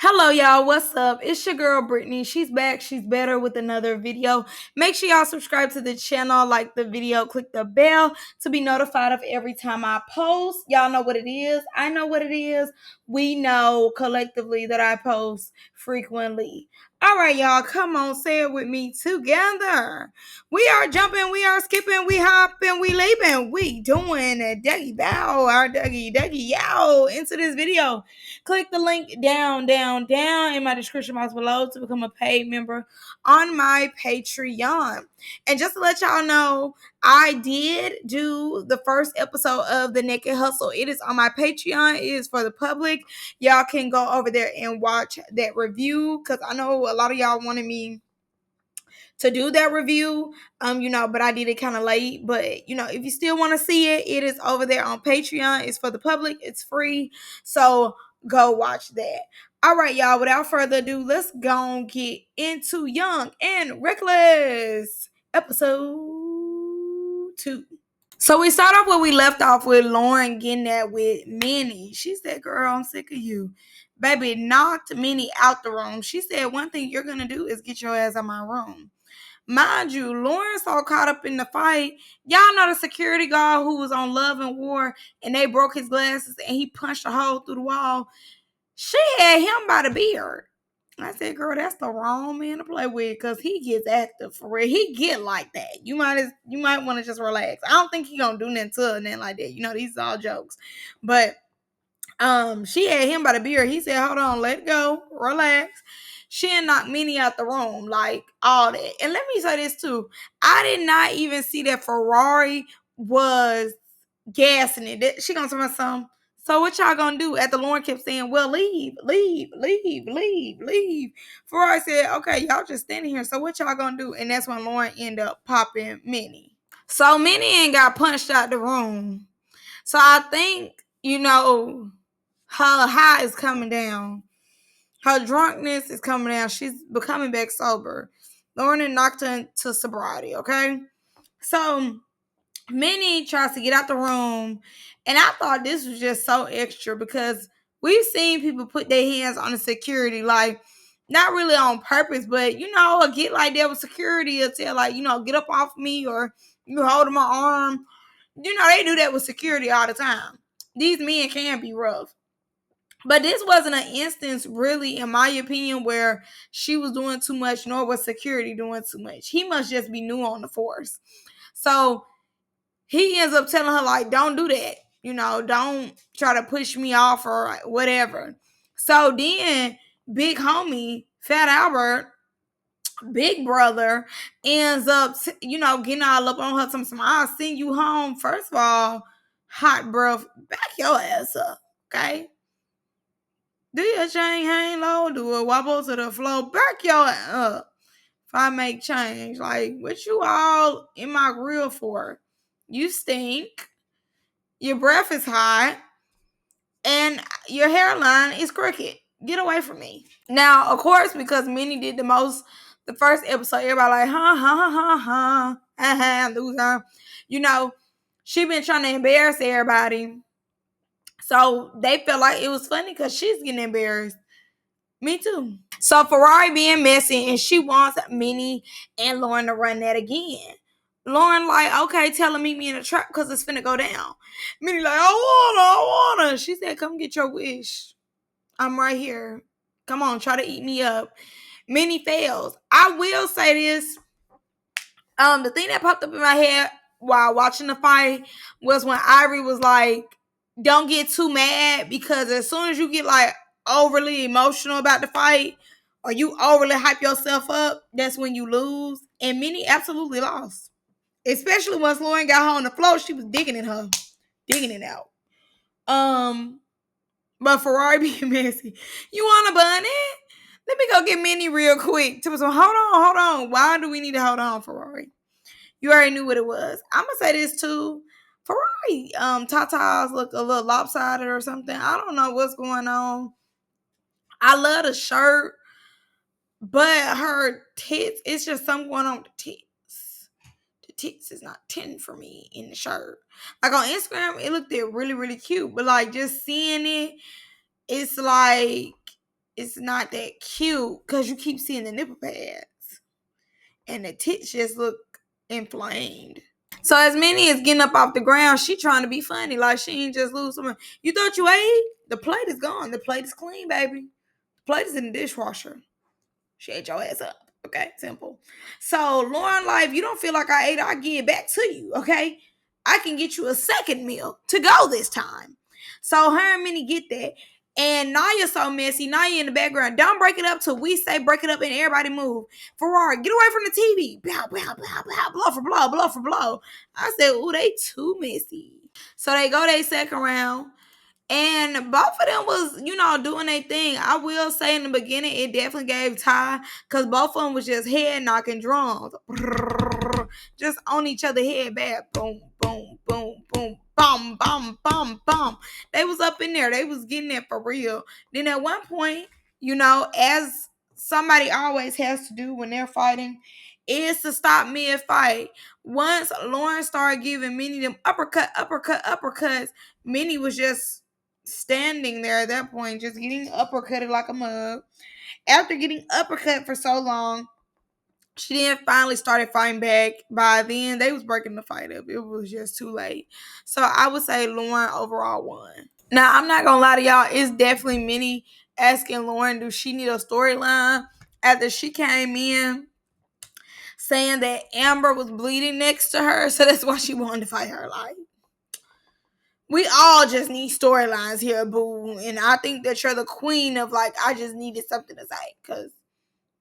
Hello, y'all. What's up? It's your girl, Brittany. She's back. She's better with another video. Make sure y'all subscribe to the channel, like the video, click the bell to be notified of every time I post. Y'all know what it is. I know what it is. We know collectively that I post frequently. All right, y'all. Come on, say it with me together. We are jumping, we are skipping, we hopping, we leaping, we doing a Dougie bow, our Dougie yow into this video. Click the link down in my description box below to become a paid member on my Patreon. And just to let y'all know, I did do the first episode of The Naked Hustle. It is on my Patreon. It is for the public. Y'all can go over there and watch that review because I know a lot of y'all wanted me to do that review, but I did it kind of late. But if you still want to see it, it is over there on Patreon. It's for the public, it's free, so go watch that. All right, y'all, without further ado, let's go and get into Young and Reckless episode 2. So we start off where we left off with Lauren getting that with Minnie. She said, girl, I'm sick of you. Baby knocked Minnie out the room. She said, one thing you're going to do is get your ass out of my room. Mind you, Lauren's all caught up in the fight. Y'all know the security guard who was on Love and War and they broke his glasses and he punched a hole through the wall. She had him by the beard. I said, girl, that's the wrong man to play with because he gets active for real. He get like that. You might want to just relax. I don't think he gonna do nothing to her, nothing like that. These are all jokes. But she had him by the beard. He said, hold on, let go, relax. She had knocked Minnie out the room, like all that. And let me say this too. I did not even see that Ferrari was gassing it. She gonna tell me something. So what y'all gonna do? After Lauren kept saying, well, leave. Ferrari said, okay, y'all just standing here. So what y'all gonna do? And that's when Lauren ended up popping Minnie. So Minnie ain't got punched out the room. So I think, her high is coming down. Her drunkenness is coming down. She's becoming back sober. Lauren and knocked her into sobriety, okay? So Minnie tries to get out the room. And I thought this was just so extra because we've seen people put their hands on the security, like, not really on purpose, but, a get like that with security or tell, like, get up off me or you holding my arm. They do that with security all the time. These men can be rough. But this wasn't an instance, really, in my opinion, where she was doing too much, nor was security doing too much. He must just be new on the force. So he ends up telling her, like, don't do that. Don't try to push me off or whatever. So then big homie, Fat Albert, big brother, ends up, getting all up on her. Something, I'll send you home. First of all, hot breath, back your ass up, okay? Do your chain hang low? Do it wobble to the floor? Back your ass up. If I make change, like, what you all in my grill for? You stink. Your breath is hot. And your hairline is crooked. Get away from me. Now, of course, because Minnie did the first episode, everybody like, loser. She been trying to embarrass everybody. So they felt like it was funny because she's getting embarrassed. Me too. So Ferrari being messy and she wants Minnie and Lauren to run that again. Lauren like, okay, tell her meet me in the trap because it's finna go down. Minnie like, I wanna. She said, come get your wish. I'm right here. Come on, try to eat me up. Minnie fails. I will say this. The thing that popped up in my head while watching the fight was when Ivory was like, don't get too mad because as soon as you get like overly emotional about the fight or you overly hype yourself up, that's when you lose. And Minnie absolutely lost. Especially once Lauren got her on the floor, she was digging it out. But Ferrari being messy. You want a bunny? Let me go get Minnie real quick. Hold on. Why do we need to hold on, Ferrari? You already knew what it was. I'm gonna say this too. Ferrari, tatas look a little lopsided or something. I don't know what's going on. I love the shirt, but her tits, it's just something going on with the tits. The tits is not 10 for me in the shirt. Like on Instagram, it looked really, really cute. But like just seeing it, it's like it's not that cute because you keep seeing the nipple pads and the tits just look inflamed. So as Minnie is getting up off the ground, she trying to be funny, like she ain't just lose something. You thought you ate? The plate is gone. The plate is clean, baby. The plate is in the dishwasher. She ate your ass up. Okay, simple. So Lauren, like, if you don't feel like I ate, I'll give it back to you. Okay, I can get you a second meal to go this time. So her and Minnie get that. And Naya's so messy. Naya in the background. Don't break it up till we say break it up and everybody move. Ferrari, get away from the TV. Blow, blow, blow, blow, blow for blow, blow for blow. I said, ooh, they too messy. So they go their second round. And both of them was, doing their thing. I will say in the beginning, it definitely gave tie because both of them was just head knocking drums. Just on each other head back. Boom, boom, boom, boom, bum, bum, bum, bum. They was up in there. They was getting it for real. Then at one point, as somebody always has to do when they're fighting, is to stop mid-fight. Once Lauren started giving Minnie them uppercuts, Minnie was just standing there at that point, just getting uppercutted like a mug. After getting uppercut for so long, she then finally started fighting back. By then, they was breaking the fight up. It was just too late. So I would say Lauren overall won. Now, I'm not gonna lie to y'all, it's definitely Minnie asking Lauren, do she need a storyline? After she came in saying that Amber was bleeding next to her, so that's why she wanted to fight her. Like, we all just need storylines here, boo. And I think that you're the queen of, like, I just needed something to say. Because,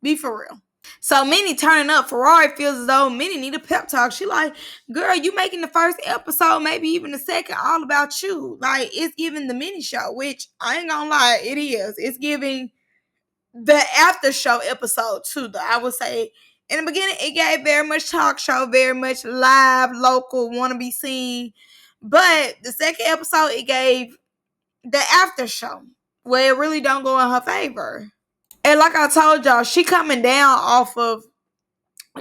be for real. So, Minnie turning up. Ferrari feels as though Minnie need a pep talk. She like, girl, you making the first episode, maybe even the second, all about you. Like, it's giving the Minnie show, which I ain't gonna lie, it is. It's giving the after show episode, too, though. I would say, in the beginning, it gave very much talk show, very much live, local, want to be seen. But the second episode, it gave the after show where it really don't go in her favor. And like I told y'all, she coming down off of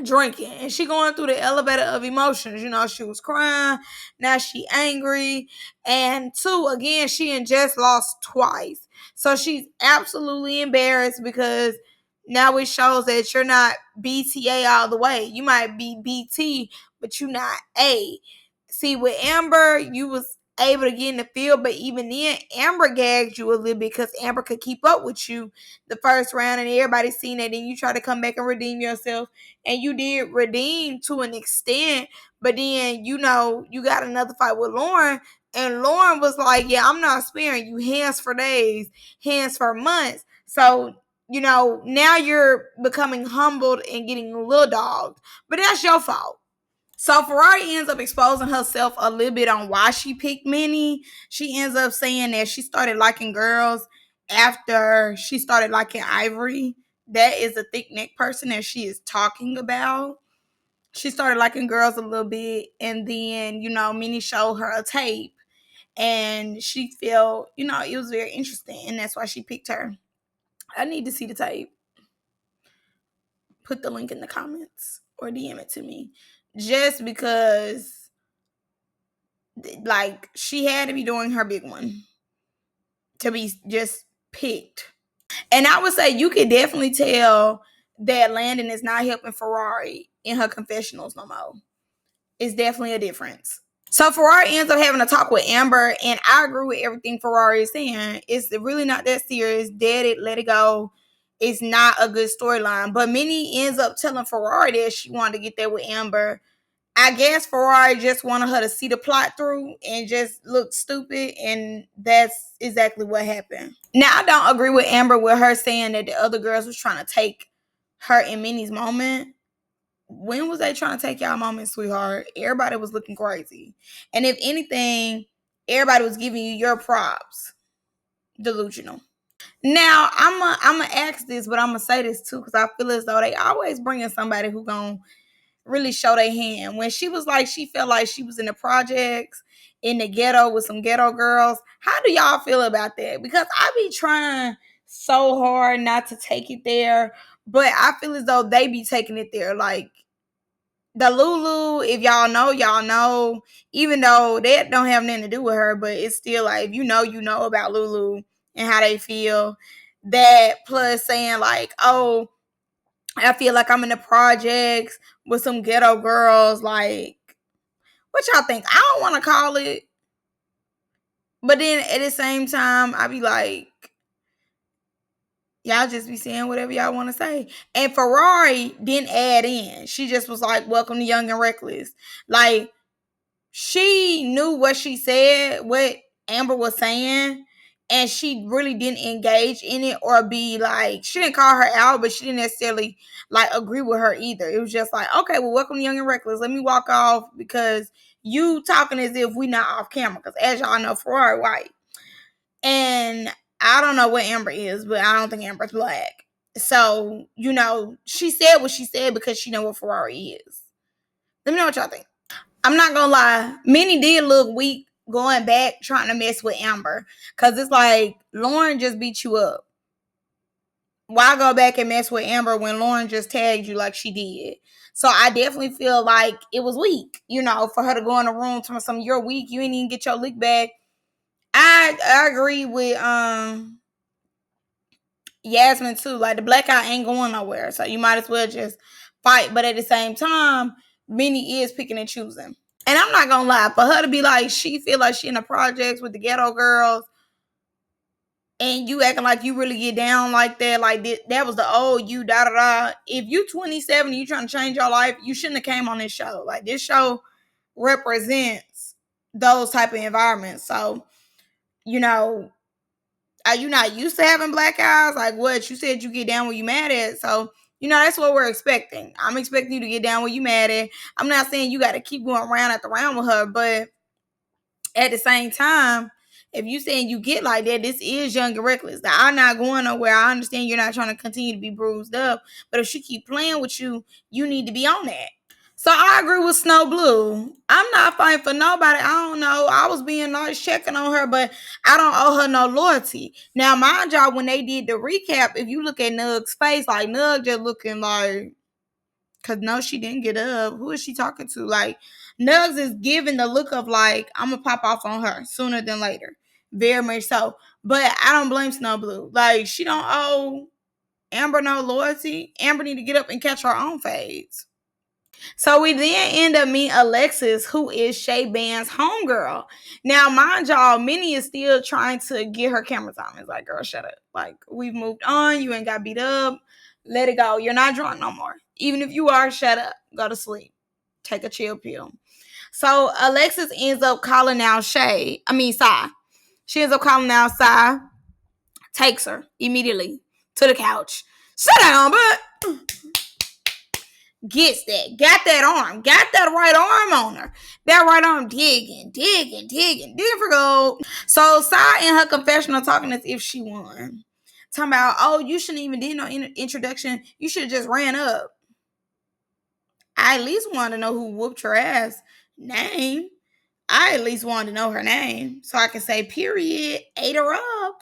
drinking and she going through the elevator of emotions. She was crying, now she angry, and two, again, she had just lost twice. So she's absolutely embarrassed because now it shows that you're not BTA all the way. You might be BT, but you're not A. See, with Amber, you was able to get in the field, but even then, Amber gagged you a little bit because Amber could keep up with you the first round, and everybody seen that. Then you try to come back and redeem yourself, and you did redeem to an extent, but then, you got another fight with Lauren, and Lauren was like, yeah, I'm not sparing you, hands for days, hands for months. So, now you're becoming humbled and getting a little dogged, but that's your fault. So Ferrari ends up exposing herself a little bit on why she picked Minnie. She ends up saying that she started liking girls after she started liking Ivory. That is a thick neck person that she is talking about. She started liking girls a little bit, and then, Minnie showed her a tape, and she felt, it was very interesting, and that's why she picked her. I need to see the tape. Put the link in the comments or DM it to me. Just because, like, she had to be doing her big one to be just picked. And I would say you could definitely tell that Landon is not helping Ferrari in her confessionals no more. It's definitely a difference. So Ferrari ends up having a talk with Amber, and I agree with everything Ferrari is saying. It's really not that serious. Dead it, let it go. It's not a good storyline. But Minnie ends up telling Ferrari that she wanted to get there with Amber. I guess Ferrari just wanted her to see the plot through and just look stupid, and that's exactly what happened. Now, I don't agree with Amber with her saying that the other girls was trying to take her and Minnie's moment. When was they trying to take y'all moment, sweetheart? Everybody was looking crazy. And if anything, everybody was giving you your props. Delusional. Now, I'm going to ask this, but I'm going to say this too, because I feel as though they always bring in somebody who going to really show their hand. When she was like, she felt like she was in the projects, in the ghetto with some ghetto girls. How do y'all feel about that? Because I be trying so hard not to take it there, but I feel as though they be taking it there. Like, the Lulu, if y'all know, y'all know. Even though that don't have nothing to do with her, but it's still like, if you know about Lulu and how they feel. That plus saying like, oh, I feel like I'm in the projects with some ghetto girls. Like, what y'all think? I don't want to call it. But then at the same time, I be like, y'all just be saying whatever y'all want to say. And Ferrari didn't add in. She just was like, welcome to Young and Reckless. Like, she knew what she said, what Amber was saying, and she really didn't engage in it or be like, she didn't call her out, but she didn't necessarily like agree with her either. It was just like, okay, well, welcome to Young and Reckless. Let me walk off because you talking as if we not off camera. Because as y'all know, Ferrari white. And I don't know what Amber is, but I don't think Amber's black. So, she said what she said because she know what Ferrari is. Let me know what y'all think. I'm not gonna lie, Minnie did look weak going back trying to mess with Amber. Cause it's like Lauren just beat you up. Why go back and mess with Amber when Lauren just tagged you like she did? So I definitely feel like it was weak, for her to go in the room to some you're weak, you ain't even get your lick back. I agree with Yasmin too. Like the black eye ain't going nowhere. So you might as well just fight. But at the same time, Minnie is picking and choosing. And I'm not gonna lie, for her to be like, she feel like she in the projects with the ghetto girls, and you acting like you really get down like that, like that was the old you, da da da. If you 27 and you trying to change your life, you shouldn't have came on this show. Like this show represents those type of environments. So, are you not used to having black eyes? Like what? You said you get down when you mad at. So, that's what we're expecting. I'm expecting you to get down when you mad at. I'm not saying you got to keep going round after round with her, but at the same time, if you saying you get like that, this is Young and Reckless. That I'm not going nowhere. I understand you're not trying to continue to be bruised up, but if she keep playing with you, you need to be on that. So I agree with Snow Blue. I'm not fighting for nobody. I don't know. I was being nice checking on her, but I don't owe her no loyalty. Now, mind y'all, when they did the recap, if you look at Nug's face, like Nug just looking like, because no, she didn't get up. Who is she talking to? Like, Nugs is giving the look of like, I'm going to pop off on her sooner than later. Very much so. But I don't blame Snow Blue. Like, she don't owe Amber no loyalty. Amber need to get up and catch her own fades. So we then end up meeting Alexis, who is Shay Band's homegirl. Now, mind y'all, Minnie is still trying to get her cameras on. It's like, girl, shut up. Like, we've moved on. You ain't got beat up. Let it go. You're not drunk no more. Even if you are, shut up. Go to sleep. Take a chill pill. So Alexis ends up calling out Sai. She ends up calling out Sai. Takes her immediately to the couch. Sit down, but gets that. Got that arm. Got that right arm on her. That right arm digging for gold. So Sai in her confessional talking as if she won. Talking about, oh, you shouldn't even did no introduction. You should have just ran up. I at least wanted to know who whooped her ass. Name. I at least wanted to know her name. So I can say, period, ate her up.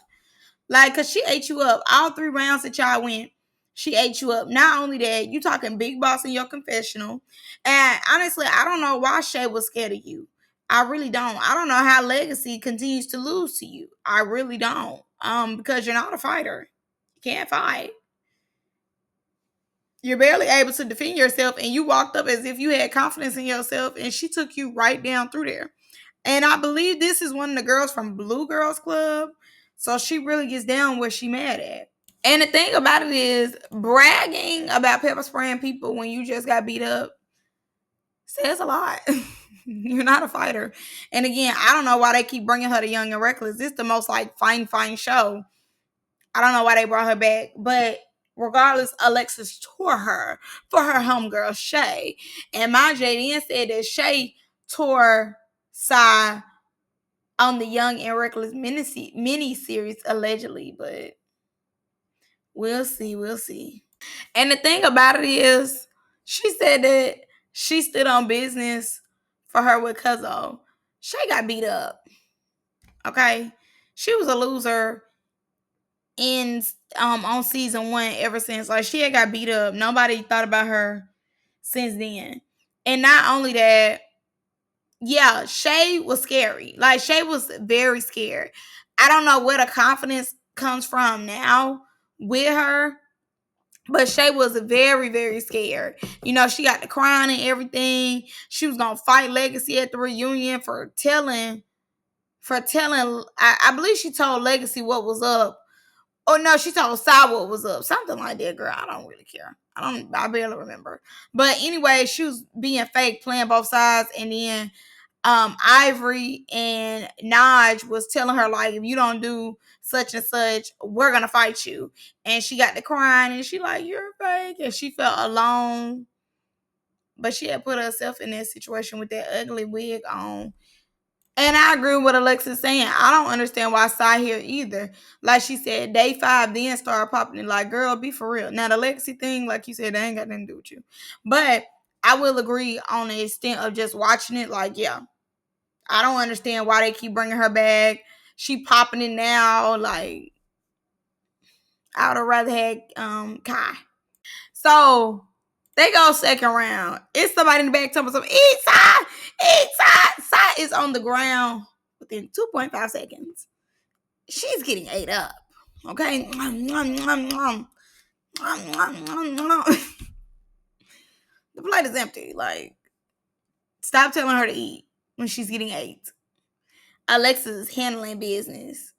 Like, because she ate you up. All 3 rounds that y'all went, she ate you up. Not only that, you talking big boss in your confessional. And honestly, I don't know why Shay was scared of you. I really don't. I don't know how Legacy continues to lose to you. I really don't. Because you're not a fighter. You can't fight. You're barely able to defend yourself, and you walked up as if you had confidence in yourself, and she took you right down through there. And I believe this is one of the girls from Blue Girls Club. So she really gets down where she mad at. And the thing about it is, bragging about pepper spraying people when you just got beat up says a lot. You're not a fighter. And again, I don't know why they keep bringing her to Young and Reckless. This is the most like fine show. I don't know why they brought her back. But regardless, Alexis tore her for her homegirl, Shay. And my JDN said that Shay tore Sai on the Young and Reckless mini series, allegedly. But we'll see. And the thing about it is, she said that she stood on business for her with Cuzzo. Shay got beat up. Okay? She was a loser in on season 1 ever since. Like, she had got beat up. Nobody thought about her since then. And not only that, yeah, Shay was scary. Like, Shay was very scared. I don't know where the confidence comes from now, with her. But Shay was very, very scared. You know, she got the crying and everything. She was gonna fight Legacy at the reunion for telling. I believe she told Legacy what was up. Oh no, she told Sai what was up. Something like that, girl. I don't really care. I barely remember. But anyway, she was being fake, playing both sides, and then Ivory and Naj was telling her, like, if you don't do such and such, we're gonna fight you. And she got to crying, and she like, you're fake, and she felt alone. But she had put herself in that situation with that ugly wig on. And I agree with what Alexis saying. I don't understand why Sai here either. Like she said, day 5 then started popping it. Like, girl, be for real. Now the Lexi thing, like you said, they ain't got nothing to do with you. But I will agree on the extent of just watching it. Like, yeah, I don't understand why they keep bringing her back. She popping it now. Like, I would have rather had Kai. So they go second round. It's somebody in the back telling something. Eat Sai! Eat Sai! Sai is on the ground within 2.5 seconds. She's getting ate up. Okay? The plate is empty. Like, stop telling her to eat when she's getting ate. Alexis is handling business.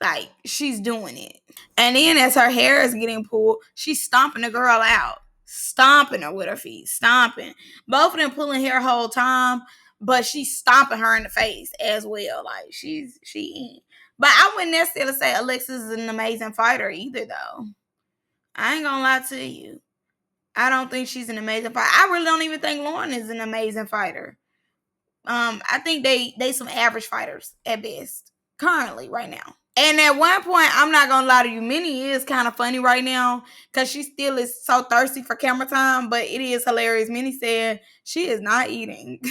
Like, she's doing it. And then as her hair is getting pulled, she's stomping the girl out. Stomping her with her feet. Stomping. Both of them pulling hair whole time, but she's stomping her in the face as well. Like, she in. But I wouldn't necessarily say Alexis is an amazing fighter either, though. I ain't gonna lie to you. I don't think she's an amazing fighter. I really don't even think Lauren is an amazing fighter. I think they some average fighters at best currently right now. And at one point, I'm not gonna lie to you, Minnie is kind of funny right now because she still is so thirsty for camera time. But it is hilarious. Minnie said she is not eating.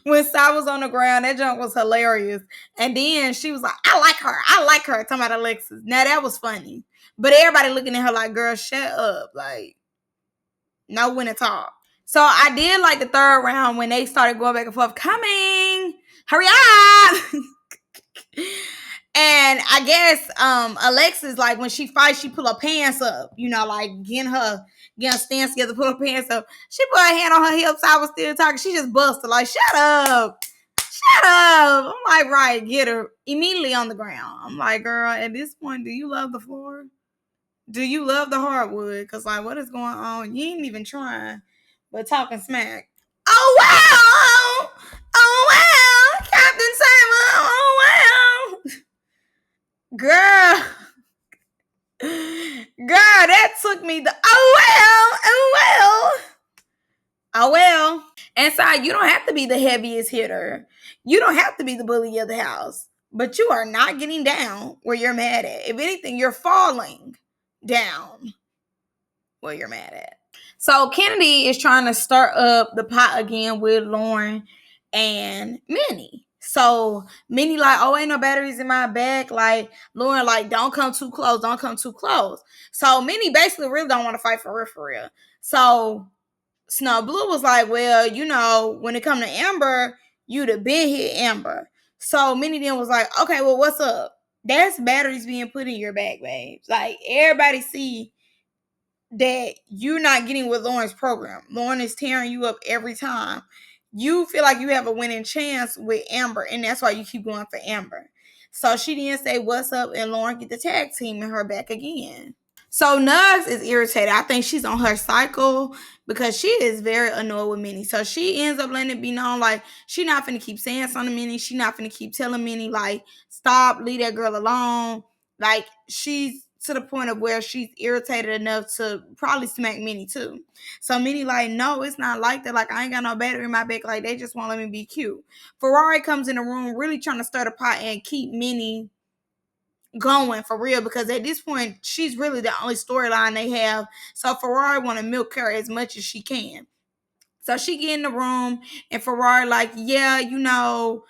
When Sai was on the ground, that junk was hilarious. And then she was like, I like her. I like her. Talking about Alexis. Now that was funny. But everybody looking at her like, girl, shut up. Like, know when to talk. So I did like the third round when they started going back and forth. Coming. Hurry up. And I guess Alexis, like, when she fights, she pull her pants up. You know, like getting her stance together, pull her pants up. She put her hand on her hips. I was still talking. She just busted. Like, shut up. Shut up. I'm like, right, get her immediately on the ground. I'm like, girl, at this point, do you love the floor? Do you love the hardwood? Because, like, what is going on? You ain't even trying, but talking smack. Oh, wow. Oh, wow. Captain Simon. Oh, wow. Girl. Girl, that took me the, oh, well. And so you don't have to be the heaviest hitter. You don't have to be the bully of the house. But you are not getting down where you're mad at. If anything, you're falling down where you're mad at. So Kennedy is trying to stir up the pot again with Lauren and Minnie. So Minnie like, oh, ain't no batteries in my bag. Like, Lauren like, don't come too close. Don't come too close. So Minnie basically really don't want to fight for real. So Snow Blue was like, well, you know, when it come to Amber, you'd have been hit Amber. So Minnie then was like, okay, well, what's up? That's batteries being put in your bag, babes. Like, everybody see that you're not getting with Lauren's program. Lauren is tearing you up every time. You feel like you have a winning chance with Amber, and that's why you keep going for Amber. So she didn't say what's up, and Lauren get the tag team and her back again. So Nugs is irritated. I think she's on her cycle because she is very annoyed with Minnie. So she ends up letting it be known, like, she not finna keep saying something to Minnie. She not finna keep telling Minnie, like, stop, leave that girl alone. Like, she's to the point of where she's irritated enough to probably smack Minnie too. So Minnie like, no, it's not like that. Like, I ain't got no battery in my back. Like, they just won't let me be cute. Ferrari comes in the room really trying to stir the pot and keep Minnie going for real, because at this point she's really the only storyline they have. So Ferrari want to milk her as much as she can. So she get in the room and Ferrari like, yeah, you know,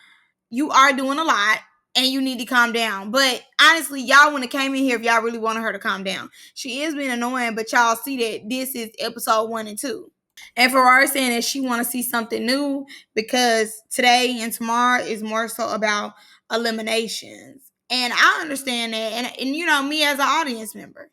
you are doing a lot and you need to calm down. But honestly, y'all wouldn't have came in here if y'all really wanted her to calm down. She is being annoying, but y'all see that this is episode 1 and 2. And Ferrari saying that she want to see something new because today and tomorrow is more so about eliminations. And I understand that. And you know, me as an audience member,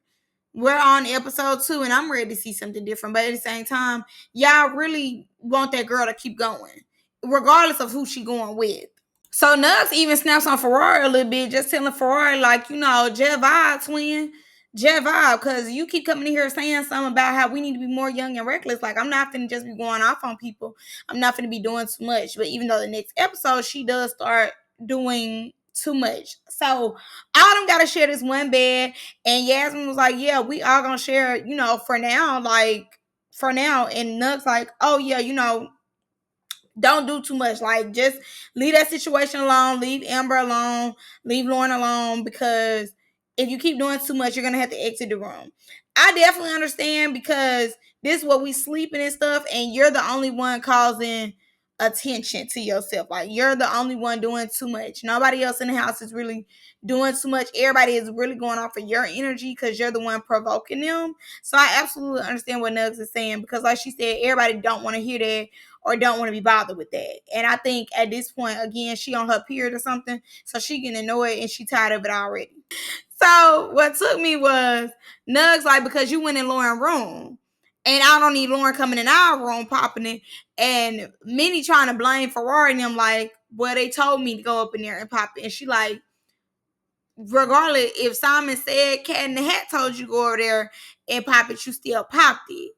we're on episode 2 and I'm ready to see something different. But at the same time, y'all really want that girl to keep going, regardless of who she going with. So Nugs even snaps on Ferrari a little bit, just telling Ferrari, like, you know, Jet Vibe, twin. Jet Vibe, because you keep coming in here saying something about how we need to be more young and reckless. Like, I'm not finna just be going off on people. I'm not finna be doing too much. But even though the next episode, she does start doing too much. So all them gotta share this one bed. And Yasmin was like, yeah, we all gonna share, you know, for now. Like, for now. And Nugs like, oh, yeah, you know, don't do too much. Like, just leave that situation alone. Leave Amber alone. Leave Lauren alone. Because if you keep doing too much, you're gonna have to exit the room. I definitely understand, because this is what we sleeping and stuff, and you're the only one causing attention to yourself. Like, you're the only one doing too much. Nobody else in the house is really doing too much. Everybody is really going off of your energy because you're the one provoking them. So I absolutely understand what Nugs is saying, because like she said, everybody don't want to hear that or don't want to be bothered with that. And I think at this point, again, she on her period or something, so she getting annoyed and she tired of it already. So what took me was Nugs like, because you went in Lauren's room, and I don't need Lauren coming in our room popping it, and Minnie trying to blame Ferrari and them, like, well, they told me to go up in there and pop it. And she like, regardless, if Simon said Cat in the Hat told you to go over there and pop it, you still popped it.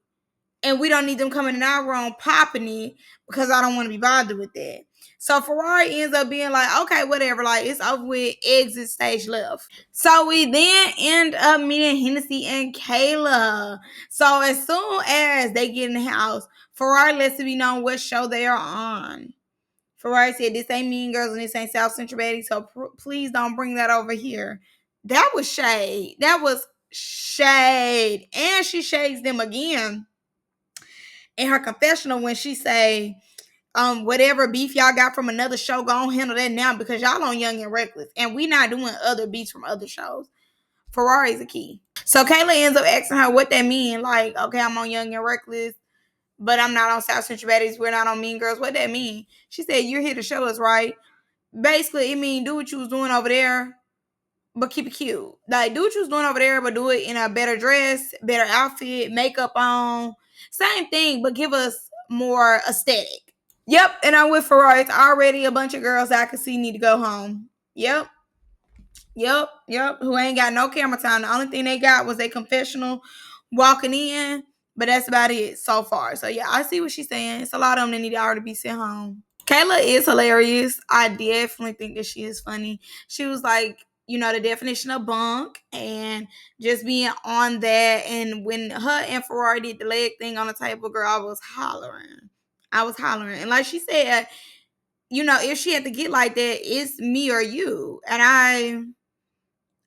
And we don't need them coming in our room popping it, because I don't want to be bothered with that. So Ferrari ends up being like, okay, whatever, like, it's over with, exit stage left. So we then end up meeting Hennessy and Kayla. So as soon as they get in the house, Ferrari lets it be known what show they are on. Ferrari said, this ain't Mean Girls and this ain't South Central Betty, so please don't bring that over here. That was shade. That was shade. And she shades them again in her confessional when she say, whatever beef y'all got from another show, go on handle that now, because y'all on Young and Reckless, and we not doing other beats from other shows. Ferrari's a key. So Kayla ends up asking her what that mean. Like, okay, I'm on Young and Reckless, but I'm not on South Central Baddies. We're not on Mean Girls. What that mean? She said, you're here to show us, right? Basically, it mean do what you was doing over there, but keep it cute. Like, do what you was doing over there, but do it in a better dress, better outfit, makeup on. Same thing, but give us more aesthetic. Yep, and I'm with Ferrari. It's already a bunch of girls that I can see need to go home. Yep. Who ain't got no camera time. The only thing they got was their confessional walking in, but that's about it so far. So yeah, I see what she's saying. It's a lot of them that need to already be sent home. Kayla is hilarious. I definitely think that she is funny. She was like, you know, the definition of bunk and just being on that. And when her and Ferrari did the leg thing on the table, girl, I was hollering. And like she said, you know, if she had to get like that, it's me or you. And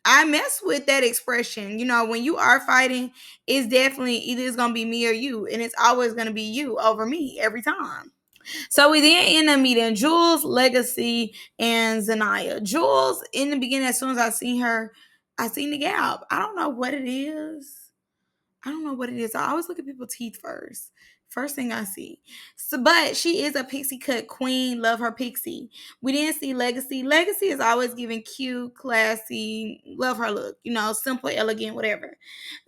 I mess with that expression. You know, when you are fighting, it's definitely either it's gonna be me or you, and it's always gonna be you over me every time. So we then end up meeting Jules, Legacy, and Zaniah. Jules, in the beginning, as soon as I seen her, I seen the gap. I don't know what it is. I always look at people's teeth first. First thing I see. So, but she is a pixie cut queen. Love her pixie. We didn't see Legacy. Legacy is always giving cute, classy. Love her look. You know, simple, elegant, whatever.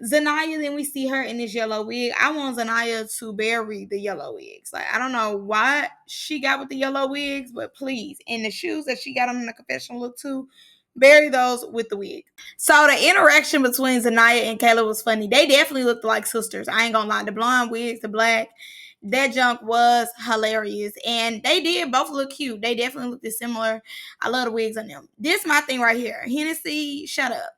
Zaniah, then we see her in this yellow wig. I want Zaniah to bury the yellow wigs. Like, I don't know why she got with the yellow wigs, but please. And the shoes that she got on in the confessional look too, bury those with the wig. So the interaction between Zaniah and Kayla was funny. They definitely looked like sisters. I ain't gonna lie. The blonde wigs, the black, that junk was hilarious. And they did both look cute. They definitely looked similar. I love the wigs on them. This is my thing right here. Hennessy, shut up.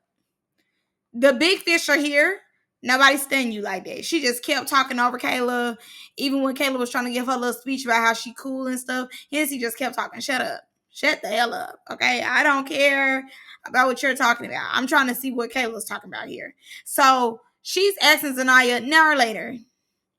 The big fish are here. Nobody stunned you like that. She just kept talking over Kayla. Even when Kayla was trying to give her little speech about how she cool and stuff, Hennessy just kept talking. Shut up. Shut the hell up. Okay? I don't care about what you're talking about. I'm trying to see what Kayla's talking about here. So she's asking Zaniah now or later.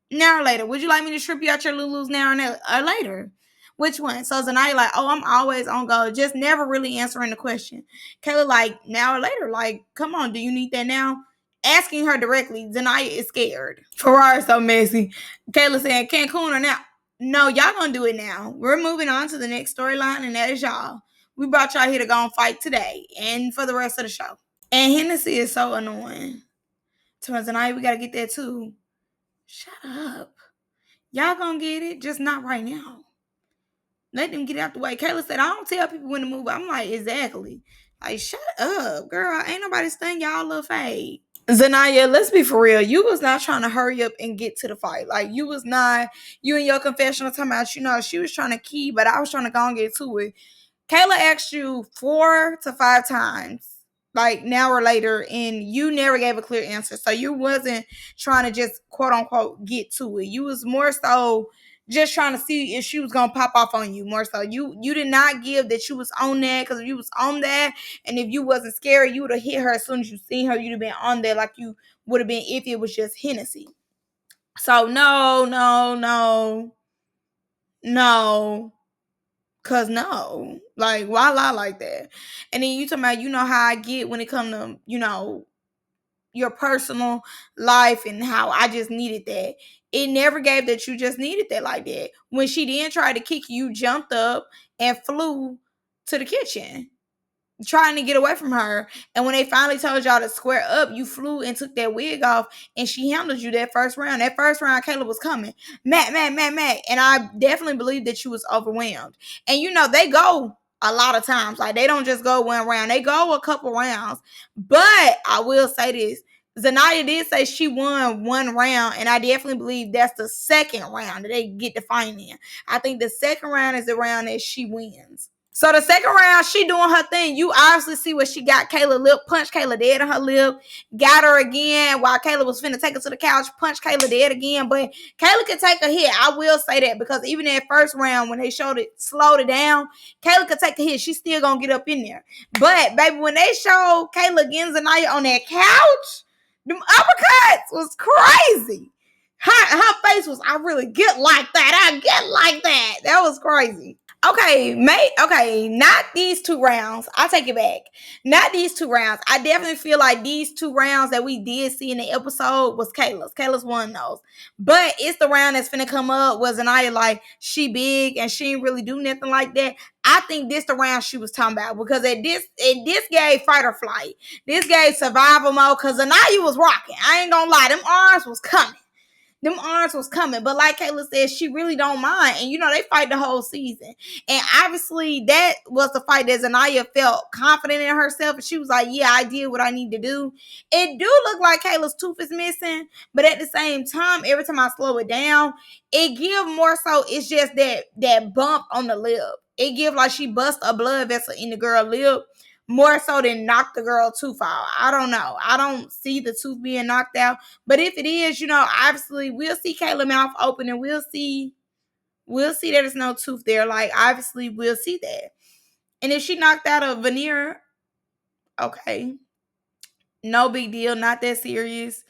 Now or later. Would you like me to strip you out your Lulus now or later? Which one? So Zaniah like, oh, I'm always on go. Just never really answering the question. Kayla like, now or later. Like, come on, do you need that now? Asking her directly. Zaniah is scared. Ferrari's so messy. Kayla saying, Cancun or now? No, y'all gonna do it now. We're moving on to the next storyline, and that is y'all. We brought y'all here to go and fight today and for the rest of the show. And Hennessy is so annoying. Tonight we gotta get that too. Shut up. Y'all gonna get it, just not right now. Let them get out the way. Kayla said, I don't tell people when to move. I'm like, exactly. Like, shut up, girl. Ain't nobody studying y'all little fade. Zaniah, let's be for real. You was not trying to hurry up and get to the fight. Like, you was not, you and your confessional talking about, she was trying to key, but I was trying to go and get to it. Kayla asked you 4 to 5 times, like an hour later, and you never gave a clear answer. So you wasn't trying to just quote unquote get to it. You was more so just trying to see if she was gonna pop off on you. More so, you did not give that you was on that, because if you was on that, and if you wasn't scared, you would have hit her as soon as you seen her. You'd have been on there like you would have been if it was just Hennessy. So no. Cause no, like, why lie like that? And then you talking about, how I get when it comes to, your personal life and how I just needed that. It never gave that you just needed that like that. When she then tried to kick you, jumped up and flew to the kitchen, trying to get away from her. And when they finally told y'all to square up, you flew and took that wig off, and she handled you that first round. That first round, Kayla was coming. Matt. And I definitely believe that you was overwhelmed. And they go a lot of times. Like, they don't just go one round. They go a couple rounds. But I will say this. Zaniah did say she won one round, and I definitely believe that's the second round that they get to fight in. I think the second round is the round that she wins. So the second round, she doing her thing. You obviously see what she got Kayla lip, punched Kayla dead on her lip, got her again while Kayla was finna take her to the couch, punched Kayla dead again. But Kayla could take a hit. I will say that, because even in that first round, when they slowed it down, Kayla could take a hit. She's still gonna get up in there. But baby, when they showed Kayla against Zaniah on that couch, them uppercuts was crazy. Her face was, I really get like that. I get like that. That was crazy. Okay, not these 2 rounds. I take it back. Not these 2 rounds. I definitely feel like these 2 rounds that we did see in the episode was Kayla's. Kayla's won those. But it's the round that's finna come up was Zaniah, like, she big and she ain't really do nothing like that. I think this the round she was talking about, because this gave fight or flight. This gave survival mode, because Zaniah was rocking. I ain't gonna lie. Them arms was coming. But like Kayla said, she really don't mind. And they fight the whole season. And obviously that was the fight that Zaniah felt confident in herself. And she was like, yeah, I did what I need to do. It do look like Kayla's tooth is missing. But at the same time, every time I slow it down, it give more so it's just that bump on the lip. It give like she bust a blood vessel in the girl lip, more so than knock the girl tooth out. I don't know. I don't see the tooth being knocked out. But if it is, obviously we'll see Kayla's mouth open, and we'll see that there's no tooth there. Like, obviously we'll see that. And if she knocked out a veneer, okay, no big deal. Not that serious.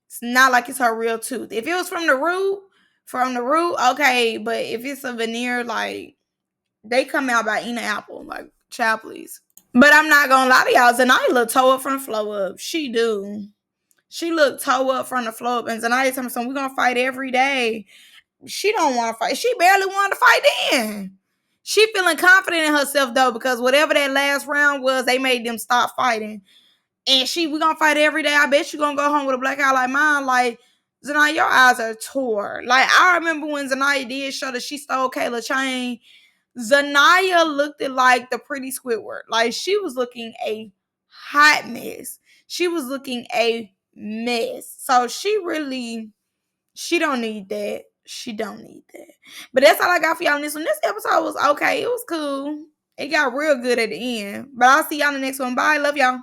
It's not like it's her real tooth. If it was from the root, okay. But if it's a veneer, like, they come out by eating an apple. Like, child, please. But I'm not gonna lie to y'all, Zaniah look toe up from the flow up. She do. She looked toe up from the flow up. And Zaniah told me something, we're gonna fight every day. She don't want to fight. She barely wanted to fight then. She feeling confident in herself though, because whatever that last round was, they made them stop fighting. And we gonna fight every day. I bet you gonna go home with a black eye like mine. Like, Zaniah, your eyes are tore. Like, I remember when Zaniah did show that she stole Kayla's chain. Zaniah looked like the pretty Squidward. Like, she was looking a hot mess. She was looking a mess. So she don't need that. She don't need that. But that's all I got for y'all in this one. This episode was okay. It was cool. It got real good at the end. But I'll see y'all in the next one. Bye. Love y'all.